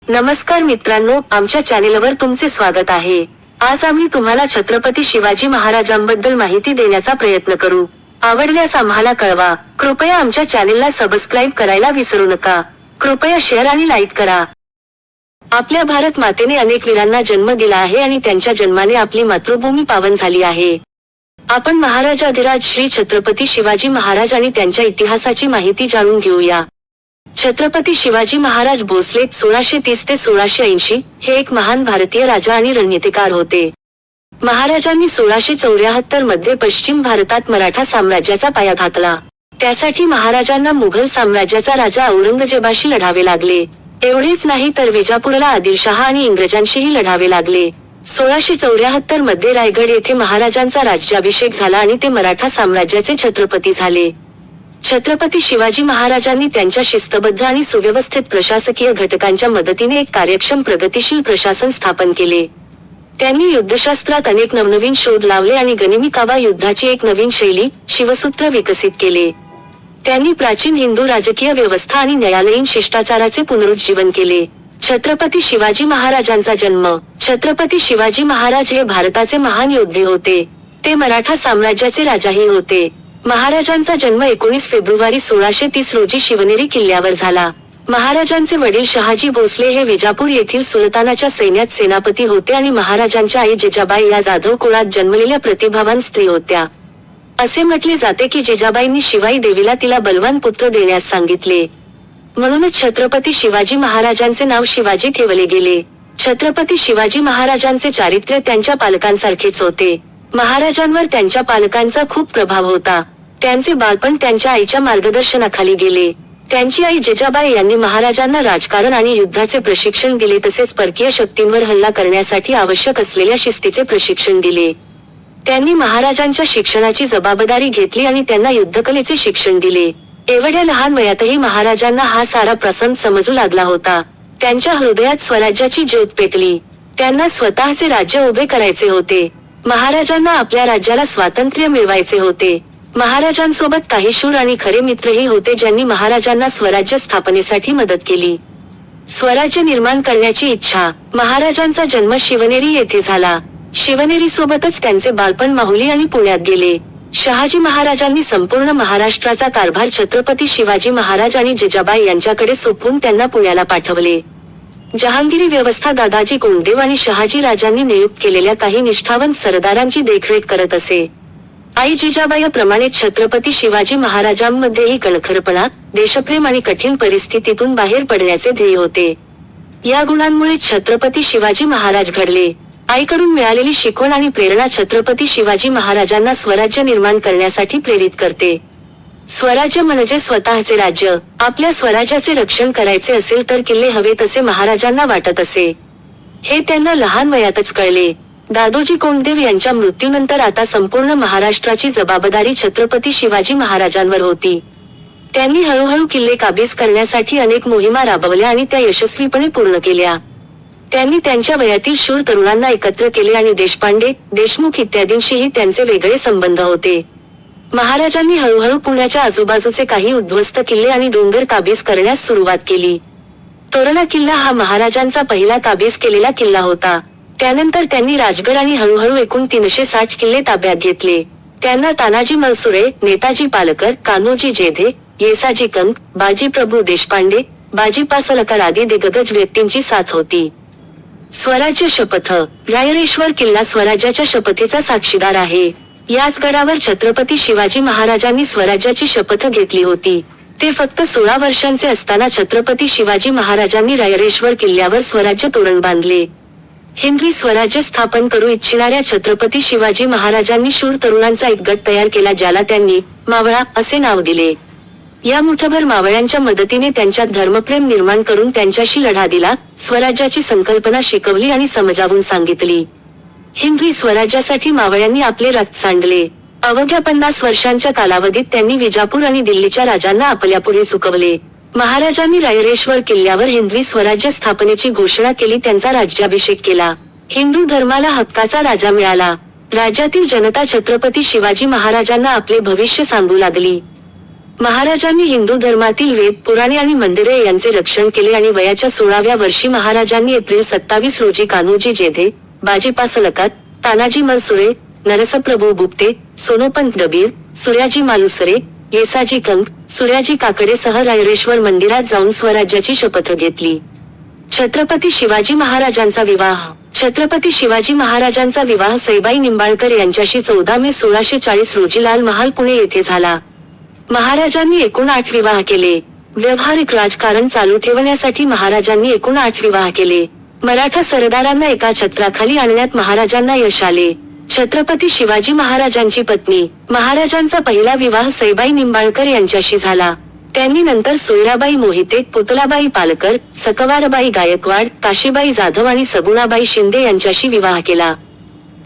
नमस्कार मित्रांनो, आमच्या चॅनेलवर तुमचे स्वागत आहे। आज आम्ही तुम्हाला छत्रपती शिवाजी महाराजांबद्दल माहिती देण्याचा प्रयत्न करू। आवडल्यास आम्हाला कळवा। कृपया आमच्या चॅनेलला सबस्क्राईब करायला विसरू नका। कृपया शेअर आणि लाईक करा। आपल्या भारत मातेने अनेक वीरांना जन्म दिला आहे आणि त्यांच्या जन्माने आपली मातृभूमी पावन झाली आहे। आपण महाराजाधिराज श्री छत्रपती शिवाजी महाराज आणि त्यांच्या इतिहासाची माहिती जाणून घेऊया। छत्रपती शिवाजी महाराज भोसले 1630 ते 1680 हे एक महान भारतीय राजा आणि रणनीतिकार होते। महाराजांनी 1674 मध्ये पश्चिम भारतात मराठा साम्राज्याचा पाया घातला। त्यासाठी महाराजांना मुघल साम्राज्याचा राजा औरंगजेबाशी लढावे लागले। एवढेच नाही तर विजापूरला आदिलशहा आणि इंग्रजांशीही लढावे लागले। 1674 मध्ये रायगड येथे महाराजांचा राज्याभिषेक झाला आणि ते मराठा साम्राज्याचे छत्रपती झाले। छत्रपती शिवाजी महाराजांनी त्यांच्या शिस्तबद्ध आणि सुव्यवस्थित प्रशासकीय घटकांच्या मदतीने एक कार्यक्षम प्रगतिशील प्रशासन स्थापन केले। त्यांनी युद्धशास्त्रात अनेक नवनवीन शोध लावले आणि गनिमी कावा युद्धाची एक नवीन शैली, शिवसूत्र विकसित केले। त्यांनी प्राचीन हिंदू राजकीय व्यवस्था आणि न्यायालयीन शिष्टाचाराचे पुनरुज्जीवन केले। छत्रपती शिवाजी महाराजांचा जन्म। छत्रपती शिवाजी महाराज हे भारताचे महान योद्धे होते। ते मराठा साम्राज्याचे राजाही होते। महाराजांचा जन्म 19 फेब्रुवारी 1630 रोजी शिवनेरी किल्ल्यावर झाला। महाराजांचे वडील शहाजी भोसले हे विजापूर येथील सुलतानाच्या सैन्यात सेनापती होते आणि महाराजांच्या आई जिजाबाई या जाधव कुळात जन्मलेल्या प्रतिभावान स्त्री होत्या। असे म्हटले जाते की जिजाबाईंनी शिवाई देवीला तिला बलवान पुत्र देण्यास सांगितले, म्हणूनच छत्रपती शिवाजी महाराजांचे नाव शिवाजी ठेवले गेले। छत्रपती शिवाजी महाराजांचे चारित्र्य त्यांच्या पालकांसारखेच होते। महाराजांवर त्यांच्या पालकांचा खूप प्रभाव होता। त्यांचे बालपण त्यांच्या आईच्या मार्गदर्शनाखाली गेले। त्यांची आई जिजाबाई यांनी महाराजांना राजकारण आणि युद्धाचे प्रशिक्षण दिले, तसेच परकीय शक्तींवर हल्ला करण्यासाठी आवश्यक असलेल्या शिस्तीचे प्रशिक्षण दिले। त्यांनी महाराजांच्या शिक्षणाची जबाबदारी घेतली आणि त्यांना युद्धकलेचे शिक्षण दिले। एवढ्या लहान वयातही महाराजांना हा सारा प्रसंग समजू लागला होता। त्यांच्या हृदयात स्वराज्याची ज्योत पेटली। त्यांना स्वतःचे राज्य उभे करायचे होते। महाराजांना आपल्या राज्याला स्वातंत्र्य मिळवायचे होते। महाराजांसोबत काही शूर आणि खरे मित्रही होते, ज्यांनी महाराजांना स्वराज्य स्थापनेसाठी मदत केली। स्वराज्य निर्माण करण्याची इच्छा। महाराजांचा जन्म शिवनेरी येथे झाला। शिवनेरी सोबतच त्यांचे बालपण माहुली आणि पुण्यात गेले। शहाजी महाराजांनी संपूर्ण महाराष्ट्राचा कारभार छत्रपती शिवाजी महाराज आणि जिजाबाई यांच्याकडे सोपवून त्यांना पुण्याला पाठवले। जहांगीरी व्यवस्था दादाजी कोंडदेव आणि शहाजी राजांनी नियुक्त केलेल्या काही निष्ठावंत सरदारांची देखरेख करत असे। आई जिजाबाईप्रमाणे छत्रपती शिवाजी महाराजांमध्येही कणखरपणा, देशप्रेम आणि कठीण परिस्थितीतून बाहेर पडण्याचे ध्येय होते। या गुणांमुळे छत्रपती शिवाजी महाराज घडले। आईकडून मिळालेली शिकवण आणि प्रेरणा छत्रपती शिवाजी महाराजांना स्वराज्य निर्माण करण्यासाठी प्रेरित करते। स्वराज्य म्हणजे स्वतःचे राज्य। आपल्या स्वराज्याचे रक्षण करायचे असेल तर किल्ले हवेत असे महाराजांना वाटत असे। हे त्यांना लहान वयातच कळले। दादोजी कोंडदेव यांच्या मृत्यूनंतर आता संपूर्ण महाराष्ट्राची जबाबदारी छत्रपती शिवाजी महाराजांवर होती। त्यांनी हळूहळू किल्ले काबीज करण्यासाठी अनेक मोहिमा राबवल्या आणि त्या यशस्वीपणे पूर्ण केल्या। त्यांनी त्यांच्या वयातील शूर तरुणांना एकत्र केले आणि देशपांडे, देशमुख इत्यादींशीही त्यांचे वेगळे संबंध होते। महाराजांनी हळूहळू पुण्याच्या आजूबाजूचे काही उद्ध्वस्त किल्ले आणि डोंगर काबीज करण्यास सुरुवात केली। तोरणा किल्ला हा महाराजांचा पहिला काबीज केलेला किल्ला होता। त्यानंतर त्यांनी राजगड आणि हळूहळू एकूण 360 किल्ले ताब्यात घेतले। त्यांना तानाजी मनसुरे, नेताजी पालकर, कान्होजी जेधे, येसाजी कंक, बाजी प्रभू देशपांडे, बाजी पासलकर आदी दिग्गज व्यक्तींची साथ होती। स्वराज्य शपथ। रायरेश्वर किल्ला स्वराज्याच्या शपथेचा साक्षीदार आहे। याच गडावर छत्रपती शिवाजी महाराजांनी स्वराज्याची शपथ घेतली होती। ते फक्त 16 वर्षांचे असताना छत्रपती शिवाजी महाराजांनी रायरेश्वर किल्ल्यावर स्वराज्य तोरण बांधले। हिंदवी स्वराज्य स्थापन करू इच्छिणाऱ्या छत्रपती शिवाजी महाराजांनी शूर तरुणांचा एक गट तयार केला, ज्याला त्यांनी मावळा असे नाव दिले। या मुठभर मावळ्यांच्या मदतीने त्यांच्यात धर्मप्रेम निर्माण करून त्यांच्याशी लढा दिला, स्वराज्याची संकल्पना शिकवली आणि समजावून सांगितली। हिंदवी स्वराज्यासाठी मावळ्यांनी आपले रक्त सांडले। अवघ्या 50 वर्षांच्या कालावधीत त्यांनी विजापूर आणि दिल्लीच्या राजांना आपल्यापुढे झुकवले। महाराजांनी रायरेश्वर किल्ल्यावर हिंदवी स्वराज्य स्थापनेची घोषणा केली, त्यांचा राज्याभिषेक केला। हिंदू धर्माला हक्काचा राजा मिळाला। राज्यातील जनता छत्रपती शिवाजी महाराजांना आपले भविष्य सांगू लागली। महाराजांनी हिंदू धर्मातील वेद, पुराणे आणि मंदिरे यांचे रक्षण केले आणि वयाच्या 16व्या वर्षी महाराजांनी एप्रिल 27 रोजी कान्होजी जेधे, बाजी पासलकात, तानाजी मलसुरे, नरसप्रभू बुपटे, सोनोपंत दबीर, सूर्याजी मालुसरे, येसाजी कंक, सूर्याजी काकडे सह रायरेश्वर मंदिरात जाऊन स्वराज्याची शपथ घेतली. छत्रपती शिवाजी महाराजांचा विवाह. छत्रपती शिवाजी महाराजांचा विवाह सईबाई निंबाळकर यांच्याशी 14 मे 1640 रोजी लाल महाल पुणे येथे झाला. महाराजांनी एकूण 8 विवाह केले. व्यावहारिक राजकारण चालू ठेवण्यासाठी महाराजांनी एकूण 8 विवाह केले. मराठा सरदारांना एका छत्राखाली आणण्यात महाराजांना यश आले. छत्रपती शिवाजी महाराजांची पत्नी. महाराजांचा पहिला विवाह सईबाई निंबाळकर यांच्याशी झाला. त्यांनी नंतर सोयराबाई मोहिते, पुतलाबाई पालकर, सकवारबाई गायकवाड, काशीबाई जाधव आणि सगुणाबाई शिंदे यांच्याशी विवाह केला.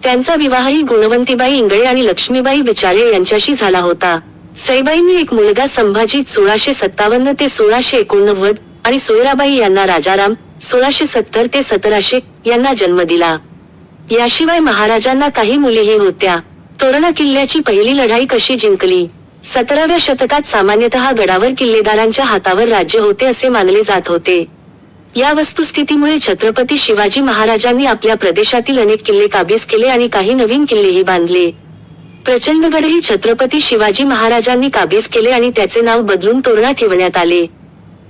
त्यांचा विवाहही गुणवंतीबाई इंगळे आणि लक्ष्मीबाई बिचारे यांच्याशी झाला होता. सईबाईंनी एक मुलगा संभाजी 1657 ते 1689 आणि सोयराबाई यांना राजाराम 1670 ते 1700 यांना जन्म दिला. याशिवाय महाराजांना काही मुलीही होत्या. तोरणा किल्ल्याची पहिली लढाई कशी जिंकली. 17व्या शतकात सामान्यतः गडावर किल्लेदारांच्या हातावर राज्य होते असे मानले जात होते. या वस्तुस्थितीमुळे छत्रपती शिवाजी महाराजांनी आपल्या प्रदेशातील अनेक किल्ले काबीज केले आणि काही नवीन किल्लेही बांधले. प्रचंडगडही छत्रपती शिवाजी महाराजांनी काबीज केले आणि त्याचे नाव बदलून तोरणा ठेवण्यात आले.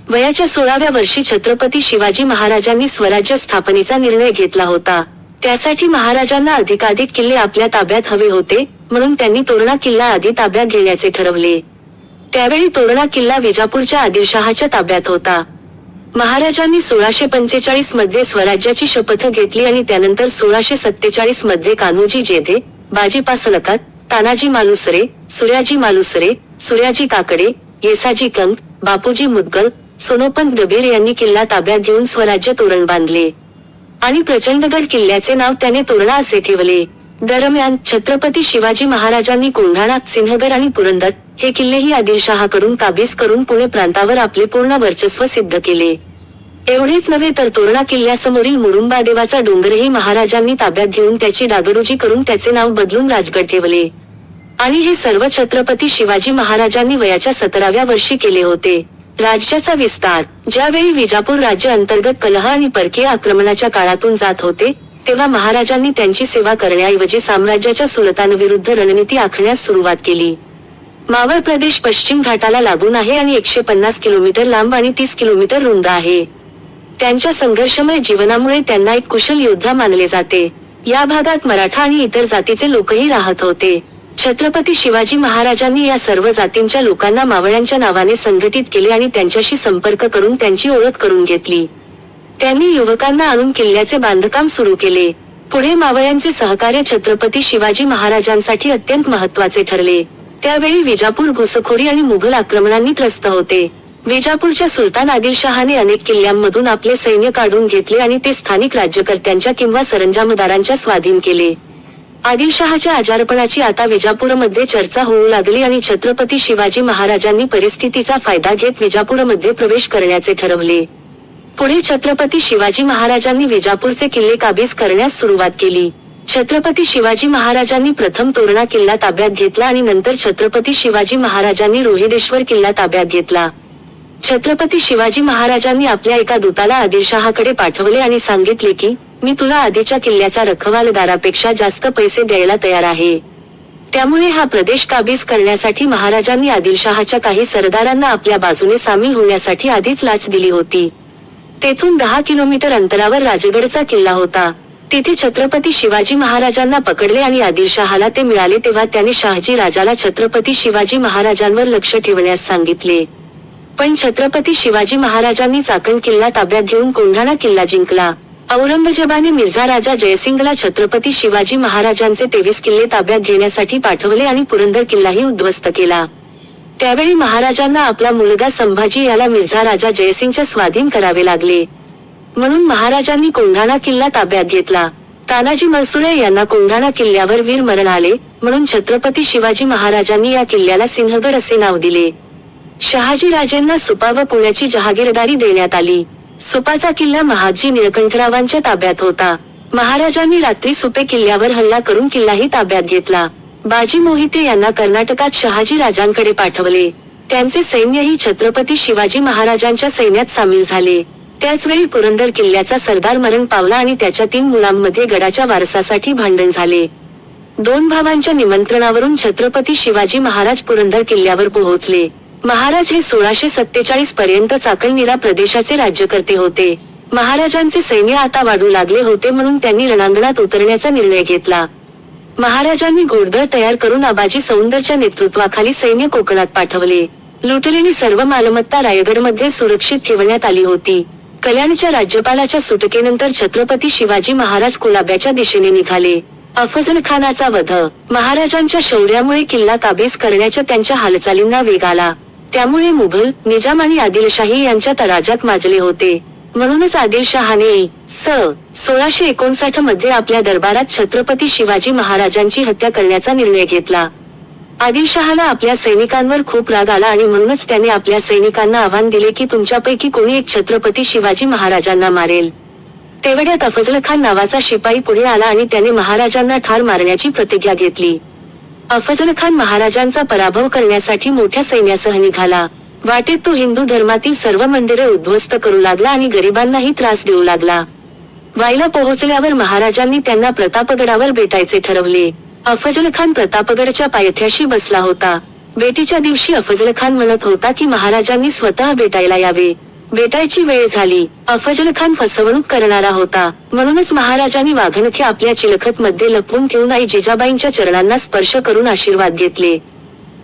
वयाच्या 16व्या वर्षी छत्रपती शिवाजी महाराजांनी स्वराज्य स्थापनेचा निर्णय घेतला होता. त्यासाठी महाराजांना अधिकाधिक किल्ले आपल्या ताब्यात हवे होते, म्हणून त्यांनी तोरणा किल्ला आधी ताब्यात घेण्याचे ठरवले. त्यावेळी तोरणा किल्ला विजापूरच्या आदिलशहाच्या ताब्यात होता. महाराजांनी 1645 मध्ये स्वराज्याची शपथ घेतली आणि त्यानंतर 1647 मध्ये कान्होजी जेधे, बाजी पासलकात, तानाजी मालुसरे, सूर्याजी काकडे, येसाजी कंक, बापूजी मुदगल, सोनोपंत दबीर यांनी किल्ला ताब्यात घेऊन स्वराज्य तोरण बांधले आणि प्रचंडगड किल्ल्याचे नाव त्याने तोरणा असे ठेवले. दरम्यान छत्रपती शिवाजी महाराजांनी कोंढाणा, सिंहगड आणि पुरंदर हे किल्लेही आदिलशहाकडून काबीज करून पुणे प्रांतावर आपले पूर्ण वर्चस्व सिद्ध केले. एवढेच नव्हे तर तोरणा किल्ल्यासमोरील मुरुंबा देवाचा डोंगरही महाराजांनी ताब्यात घेऊन त्याची डागडुजी करून त्याचे नाव बदलून राजगड ठेवले. आणि हे सर्व छत्रपती शिवाजी महाराजांनी वयाच्या 17व्या वर्षी केले होते. राज्याचा विस्तार. ज्यावेळी विजापूर राज्य अंतर्गत कलह आणि परकीय आक्रमणाच्या काळातून जात होते, तेव्हा महाराजांनी त्यांची सेवा करण्याऐवजी साम्राज्याच्या सुलतानविरुद्ध रणनीती आखण्यास सुरुवात केली. मावळ प्रदेश पश्चिम घाटाला लागून आहे आणि 150 किलोमीटर लांब आणि 30 किलोमीटर रुंद आहे. त्यांच्या संघर्षमय जीवनामुळे त्यांना एक कुशल योद्धा मानले जाते. या भागात मराठा आणि इतर जातीचे लोकही राहत होते. छत्रपती शिवाजी महाराजांनी या सर्व जातींच्या लोकांना मावळ्यांच्या नावाने संघटित केले आणि त्यांच्याशी संपर्क करून त्यांची ओळख करून घेतली. त्यांनी युवकांना आणून किल्ल्याचे बांधकाम सुरू केले. पुढे मावळ्यांचे सहकार्य छत्रपती शिवाजी महाराजांसाठी अत्यंत महत्त्वाचे ठरले. त्यावेळी विजापूर घुसखोरी आणि मुघल आक्रमणांनी त्रस्त होते. विजापूरच्या सुलतान आदिलशहाने अनेक किल्ल्यांमधून आपले सैन्य काढून घेतले आणि ते स्थानिक राज्यकर्त्यांच्या किंवा सरंजामदारांच्या स्वाधीन केले. आदिलशहाच्या आजारपणाची आता विजापूरमध्ये चर्चा होऊ लागली आणि छत्रपती शिवाजी महाराजांनी परिस्थितीचा फायदा घेत विजापूरमध्ये प्रवेश करण्याचे ठरवले. पुढे छत्रपती शिवाजी महाराजांनी विजापूरचे किल्ले काबीज करण्यास सुरुवात केली. छत्रपती शिवाजी महाराजांनी प्रथम तोरणा किल्ला ताब्यात घेतला आणि नंतर छत्रपती शिवाजी महाराजांनी रोहिडेश्वर किल्ला ताब्यात घेतला. छत्रपती शिवाजी महाराजांनी आपल्या एका दूताला आदिलशहाकडे पाठवले आणि सांगितले की, मी तुला आधीच्या किल्ल्याचा रखवालदारापेक्षा जास्त पैसे द्यायला तयार आहे. त्यामुळे हा प्रदेश काबीज करण्यासाठी महाराजांनी आदिलशहाच्या काही सरदारांना आपल्या बाजूने सामील होण्यासाठी आधीच लाच दिली होती. तेथून 10 किलोमीटर अंतरावर राजगडचा किल्ला होता. तिथे छत्रपती शिवाजी महाराजांना पकडले आणि आदिलशहाला ते मिळाले तेव्हा त्याने शहाजी राजाला छत्रपती शिवाजी महाराजांवर लक्ष ठेवण्यास सांगितले. पण छत्रपती शिवाजी महाराजांनी चाकण किल्ला ताब्यात घेऊन कोंढाणा किल्ला जिंकला. औरंगजेबाने मिर्झा राजा जयसिंगला छत्रपती शिवाजी महाराजांचे 23 किल्ले ताब्यात घेण्यासाठी पाठवले आणि पुरंदर किल्लाही उद्ध्वस्त केला. त्यावेळी महाराजांना आपला मुलगा संभाजी याला मिर्झा राजा जयसिंगच्या स्वाधीन करावे लागले. म्हणून महाराजांनी कोंढाणा किल्ला ताब्यात घेतला. तानाजी मलसुरे यांना कोंढाणा किल्ल्यावर वीर मरण आले, म्हणून छत्रपती शिवाजी महाराजांनी या किल्ल्याला सिंहगड असे नाव दिले. शहाजी राजेंना सुपा व पुण्याची जहागीरदारी देण्यात आली. सुपाचा किल्ला महादजी निळकंठरावांच्या ताब्यात होता. महाराजांनी रात्री सुपे किल्ल्यावर हल्ला करून किल्लाही ताब्यात घेतला. बाजी मोहिते यांना कर्नाटकात शहाजी राजांकडे पाठवले. त्यांचे सैन्यही छत्रपती शिवाजी महाराजांच्या सैन्यात सामील झाले. त्याचवेळी पुरंदर किल्ल्याचा सरदार मरण पावला आणि त्याच्या 3 मुलांमध्ये गडाच्या वारसासाठी भांडण झाले. 2 भावांच्या निमंत्रणावरून छत्रपती शिवाजी महाराज पुरंदर किल्ल्यावर पोहोचले. महाराज हे 1647 पर्यंत चाकणनिरा प्रदेशाचे राज्यकर्ते होते. महाराजांचे सैन्य आता वाढू लागले होते म्हणून त्यांनी रणांगणात उतरण्याचा निर्णय घेतला. महाराजांनी घोडदळ तयार करून आबाजी सौंदरच्या नेतृत्वाखाली सैन्य कोकणात पाठवले. लुटलेली सर्व मालमत्ता रायगडमध्ये सुरक्षित ठेवण्यात आली होती. कल्याणच्या राज्यपालाच्या सुटकेनंतर छत्रपती शिवाजी महाराज कुलाब्याच्या दिशेने निघाले. अफझल खानाचा वध. महाराजांच्या शौर्यामुळे किल्ला काबीज करण्याच्या त्यांच्या हालचालींना वेग आला. त्यामुळे मुघल, निजाम आणि आदिलशाही यांच्यात राज्यात माजले होते. म्हणूनच आदिलशहाने इ. 1659 मध्ये आपल्या दरबारात छत्रपती शिवाजी महाराजांची हत्या करण्याचा निर्णय घेतला. आदिलशहाला आपल्या सैनिकांवर खूप राग आला आणि म्हणूनच त्याने आपल्या सैनिकांना आव्हान दिले की तुमच्यापैकी कोणी एक छत्रपती शिवाजी महाराजांना मारेल. तेवढ्यात अफझल खान नावाचा शिपाई पुढे आला आणि त्याने महाराजांना ठार मारण्याची प्रतिज्ञा घेतली. अफझल खान महाराजांचा पराभव करण्यासाठी मोठ्या सैन्यासह निघाला. वाटेत तो हिंदू धर्मातील सर्व मंदिरे उद्ध्वस्त करू लागला आणि गरिबांनाही त्रास देऊ लागला. वाईला पोहोचल्यावर महाराजांनी त्यांना प्रतापगडावर भेटायचे ठरवले. अफझल खान प्रतापगडच्या पायथ्याशी बसला होता. भेटीच्या दिवशी अफझल खान म्हणत होता की महाराजांनी स्वतः भेटायला यावे. भेटायची वेळ झाली. अफझल खान फसवणूक करणारा होता. म्हणूनच महाराजांनी वाघनखे आपल्या चिलखत मध्ये लपवून ठेवून आई जिजाबाईंच्या चरणांना स्पर्श करून आशीर्वाद घेतले.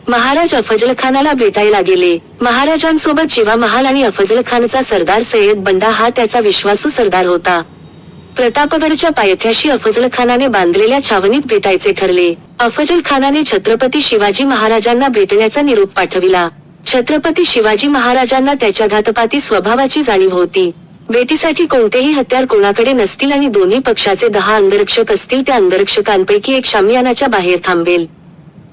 महाराज अफझल खानाला भेटायला गेले. महाराजांसोबत शिवा महाल आणि अफझल खानचा सरदार सय्यद बंडा हा त्याचा विश्वासू सरदार होता. प्रतापगडच्या पायथ्याशी अफझल खानाने बांधलेल्या छावणीत भेटायचे ठरले. अफझल खानाने छत्रपती शिवाजी महाराजांना भेटण्याचा निरोप पाठविला. छत्रपती शिवाजी महाराजांना त्याच्या घातपाती स्वभावाची जाणीव होती. भेटीसाठी कोणतेही हत्यार कोणाकडे नसतील आणि दोन्ही पक्षाचे 10 अंगरक्षक असतील. त्या अंगरक्षकांपैकी एक शामियानाच्या बाहेर थांबेल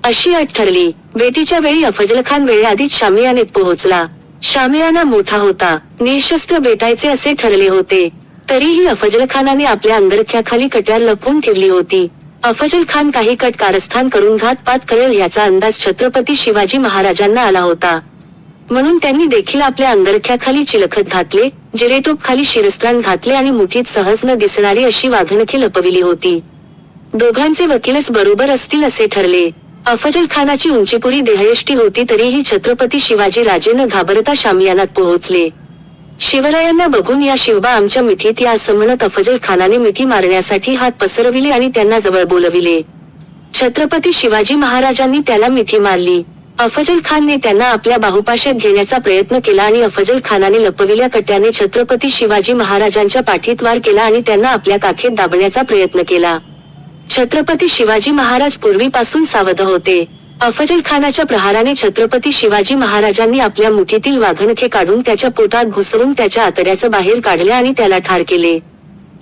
अशी अट ठरली. भेटीच्या वेळी अफझल खान वेळेआधीच शामियानेत पोहोचला. शामियाना मोठा होता. निशस्त्र भेटायचे असे ठरले होते. तरीही अफझल खानाने आपल्या अंगरख्याखाली कट्यार लपवून ठेवली होती. अफझल खान काही कट कारस्थान करून घातपात करेल याचा अंदाज छत्रपती शिवाजी महाराजांना आला होता. म्हणून त्यांनी देखील आपल्या अंगरख्याखाली चिलखत घातले, जिरेटोप खाली शिरस्त्राण घातले आणि मुठीत सहज न दिसणारी अशी वाघनखे लपविली होती. दोघांचे वकीलच बरोबर असतील असे ठरले. अफझल खानाची उंचीपुरी देहयष्टी होती तरीही छत्रपती शिवाजी राजे न घाबरता शामियानात पोहोचले. शिवरायांना बघून या शिवबा आमच्या मिठीत या असं म्हणत अफझल खानाने मिठी मारण्यासाठी हात पसरविले आणि त्यांना जवळ बोलविले. छत्रपती शिवाजी महाराजांनी त्याला मिठी मारली. अफझल खानने त्यांना आपल्या बाहुपाशात घेण्याचा प्रयत्न केला आणि अफझल खानाने लपविल्या कट्याने छत्रपती शिवाजी महाराजांच्या पाठीत वार केला आणि त्यांना आपल्या काखेत दाबण्याचा प्रयत्न केला. छत्रपती शिवाजी महाराज पूर्वीपासून सावध होते. अफझल खानाच्या प्रहाराने छत्रपती शिवाजी महाराजांनी आपल्या मुठीतील वाघनखे काढून त्याच्या पोटात घुसवून त्याच्या आतड्याचं बाहेर काढले आणि त्याला ठार केले.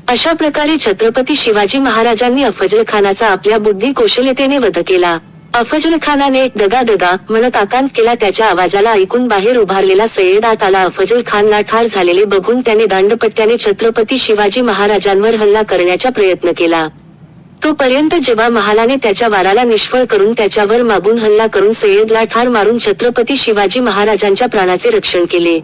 अशा प्रकारे छत्रपती शिवाजी महाराजांनी अफझल खानाचा आपल्या बुद्धी कौशल्यतेने वध केला. अफझल खानाने दगा दगा म्हणत आकांत केला. त्याच्या आवाजाला ऐकून बाहेर उभारलेला सय्यद आत आला. अफझल खानला ठार झालेले बघून त्याने दांडपट्ट्याने छत्रपती शिवाजी महाराजांवर हल्ला करण्याचा प्रयत्न केला. तोपर्यंत जेव्हा महालाने त्याच्या वाराला निष्फळ करून त्याच्यावर मागून हल्ला करून सय्यदला ठार मारून छत्रपती शिवाजी महाराजांच्या प्राणाचे रक्षण केले.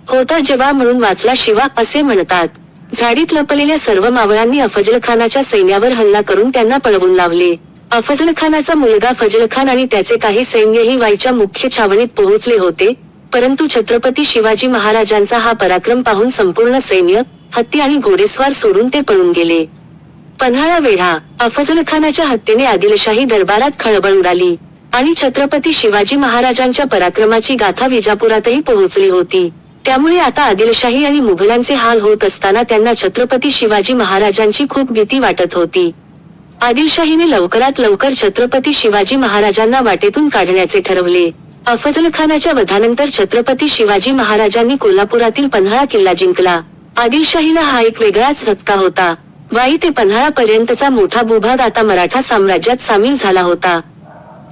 होता जेव्हा म्हणून वाचला शिवा असे म्हणतात. झाडीत लपलेल्या सर्व मावळांनी अफझल खानाच्या सैन्यावर हल्ला करून त्यांना पळवून लावले. अफझल खानाचा मुलगा फजल खान आणि त्याचे काही सैन्यही वाईच्या मुख्य छावणीत पोहोचले होते. परंतु छत्रपती शिवाजी महाराजांचा हा पराक्रम पाहून संपूर्ण सैन्य, हत्ती आणि घोडेस्वार सोडून ते पळून गेले. पन्हाळा वेढा. अफझल खानाच्या हत्येने आदिलशाही दरबारात खळबळ उडाली आणि छत्रपती शिवाजी महाराजांच्या पराक्रमाची गाथा विजापुरातही पोहोचली होती. त्यामुळे आता आदिलशाही आणि मुघलांचे हाल होत असताना त्यांना छत्रपती शिवाजी महाराजांची खूप भीती वाटत होती. आदिलशाहीने लवकरात लवकर छत्रपती शिवाजी महाराजांना वाटेतून काढण्याचे ठरवले. अफझल खानाच्या वधानंतर छत्रपती शिवाजी महाराजांनी कोल्हापुरातील पन्हाळा किल्ला जिंकला. आदिलशाहीला हा एक वेगळाच धक्का होता. वाई ते पन्हाळा पर्यंतचा मोठा भूभाग आता मराठा साम्राज्यात सामील झाला होता.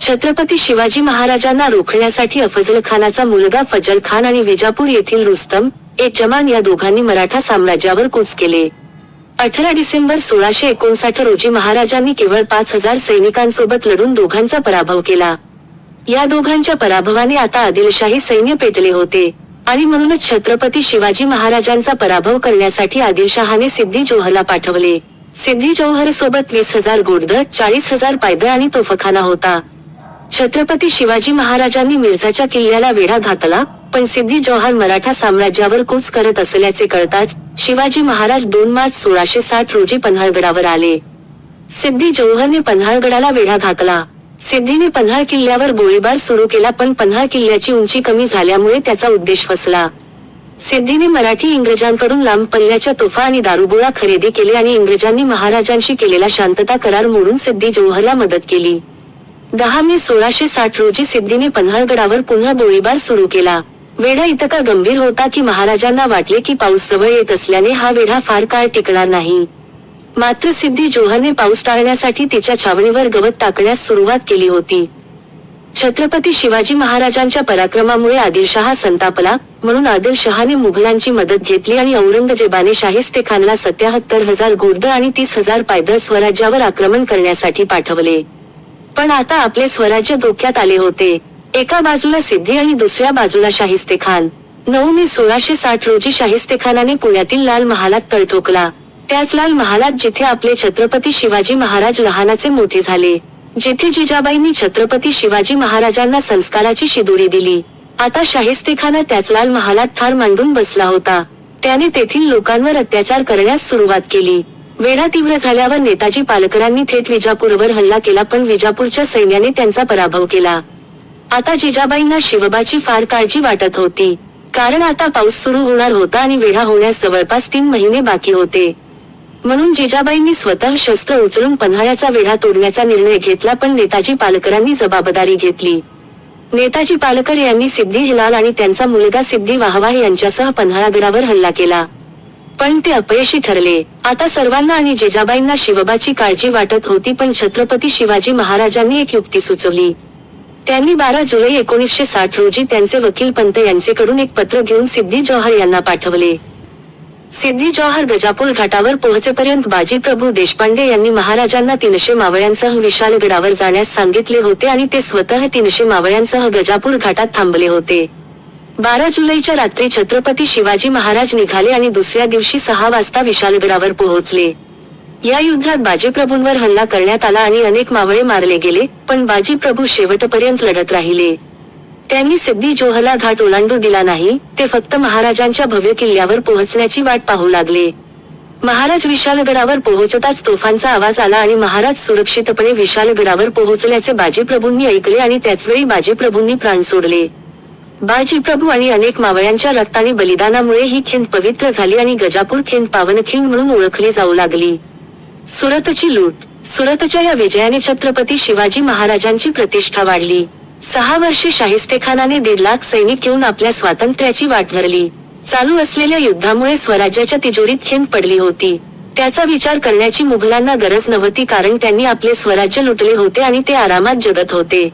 छत्रपती शिवाजी महाराजांना रोखण्यासाठी अफझल खानाचा मुलगा फजल खान आणि विजापूर येथील रुस्तम ए जमान या दोघांनी मराठा साम्राज्यावर कूच केले. 18 डिसेंबर 1659 रोजी महाराजांनी केवळ 5000 सैनिकांसोबत लढून दोघांचा पराभव केला. या दोघांच्या पराभवाने आता आदिलशाही सैन्य पेटले होते आणि म्हणूनच छत्रपती शिवाजी महाराजांचा पराभव करण्यासाठी आदिलशहाने सिद्दी जोहरला पाठवले. सिद्दी जोहर सोबत 20,000 घोडदळ, 40,000 पायदळ आणि तोफखाना होता. छत्रपती शिवाजी महाराजांनी मिर्झाच्या किल्ल्याला वेढा घातला, पण सिद्दी जोहर मराठा साम्राज्यावर कूच करत असल्याचे कळताच शिवाजी महाराज 2 मार्च 1660 रोजी पन्हाळगडावर आले. सिद्दी जोहरने पन्हाळगडाला वेढा घातला. सिद्धीने पन्हाळ किल्ल्यावर गोळीबार सुरू केला, पण पन्हाळ किल्ल्याची उंची कमी झाल्यामुळे त्याचा उद्देश फसला. सिद्धीने मराठी इंग्रजांकडून लांब पल्ल्याच्या तोफा आणि दारुगोळा खरेदी केले आणि इंग्रजांनी महाराजांशी केलेला शांतता करार मोडून सिद्दी जोहरला मदत केली. 10 मे 1660 रोजी सिद्धीने पन्हाळगडावर पुन्हा गोळीबार सुरू केला. वेढा इतका गंभीर होता की महाराजांना वाटले की पाऊस जवळ येत असल्याने हा वेढा फार काळ टिकणार नाही. मात्र सिद्दी जोहरने पाऊस टाळण्यासाठी तिच्या छावणीवर गवत टाकण्यास सुरुवात केली होती. छत्रपती शिवाजी महाराजांच्या पराक्रमामुळे आदिलशहा संतापला, म्हणून आदिलशहाने मुघलांची मदत घेतली आणि औरंगजेबाने शाहिस्तेखानला 77,000 घोडदळ आणि 30,000 पायदळ स्वराज्यावर आक्रमण करण्यासाठी पाठवले. पण आता आपले स्वराज्य धोक्यात आले होते. एका बाजूला सिद्धी आणि दुसऱ्या बाजूला शाहिस्तेखान. 9 मे 1660 रोजी शाहिस्तेखानाने पुण्यातील लाल महालात तळ ठोकला. त्याच लाल महालात जिथे आपले छत्रपती शिवाजी महाराज लहानाचे मोठे झाले, जिथे जिजाबाईंनी छत्रपती शिवाजी महाराजांना संस्काराची शिदोरी दिली, आता शाहिस्तेखान त्याच लाल महालात ठार मांडून बसला होता. त्याने तेथील लोकांवर अत्याचार करण्यास सुरुवात केली. वेढा तीव्र झाल्यावर नेताजी पालकरांनी थेट विजापूरवर हल्ला केला, पण विजापूरच्या सैन्याने त्यांचा पराभव केला. आता जिजाबाईंना शिवबाची फार काळजी वाटत होती, कारण आता पाऊस सुरू होणार होता आणि वेढा होण्यास जवळपास 3 महिने बाकी होते. म्हणून जिजाबाईंनी स्वतः शस्त्र उचलून पन्हाळ्याचा वेढा तोडण्याचा निर्णय घेतला, पण नेताजी पालकरांनी जबाबदारी घेतली. नेताजी पालकर यांनी सिद्दी हिलाल आणि त्यांचा मुलगा सिद्दी वाहवाह यांच्यासह पन्हाळगडावर हल्ला केला, पण ते अपयशी ठरले. आता सर्वांना आणि जिजाबाईंना शिवबाची काळजी वाटत होती, पण छत्रपती शिवाजी महाराजांनी एक युक्ती सुचवली. त्यांनी 12 जुलै 1960 रोजी त्यांचे वकील पंत यांचेकडून एक पत्र घेऊन सिद्दी जोहर यांना पाठवले. सिद्दी जोहर गजापूर घाटावर पोहोचेपर्यंत बाजीप्रभू देशपांडे यांनी महाराजांना 300 मावळ्यांसह विशाळगडावर जाण्यास सांगितले होते आणि ते स्वतः 300 मावळ्यांसह गजापूर घाटात थांबले होते. 12 जुलैच्या रात्री छत्रपती शिवाजी महाराज निघाले आणि दुसऱ्या दिवशी 6 वाजता विशाळगडावर पोहोचले. या युद्धात बाजीप्रभूंवर हल्ला करण्यात आला आणि अनेक मावळे मारले गेले, पण बाजीप्रभू शेवटपर्यंत लढत राहिले. त्यांनी सिद्दी जोहरला घाट ओलांडू दिला नाही, ते फक्त महाराजांच्या भव्य किल्ल्यावर पोहोचण्याची वाट पाहू लागले. महाराज विशाळगडावर पोहोचताच तोफांचा आवाज आला आणि महाराज सुरक्षितपणे विशाळगडावर पोहोचल्याचे बाजीप्रभूंनी ऐकले आणि त्याचवेळी बाजीप्रभूंनी प्राण सोडले. बाजीप्रभू आणि अनेक मावळ्यांच्या रक्ताने बलिदानामुळे ही खिंड पवित्र झाली आणि गजापूर खिंड पावनखिंड म्हणून ओळखली जाऊ लागली. सुरतची लूट. सुरतच्या या विजयाने छत्रपती शिवाजी महाराजांची प्रतिष्ठा वाढली. 6 वर्षे शाहिस्तेखानाने 1.5 लाख सैनिक घेऊन आपल्या स्वातंत्र्याची वाट धरली. चालू असलेल्या युद्धामुळे स्वराज्याच्या तिजोरीत खिंड पडली होती. त्याचा विचार करण्याची मुघलांना गरज नव्हती, कारण त्यांनी आपले स्वराज्य लुटले होते आणि ते आरामात जगत होते.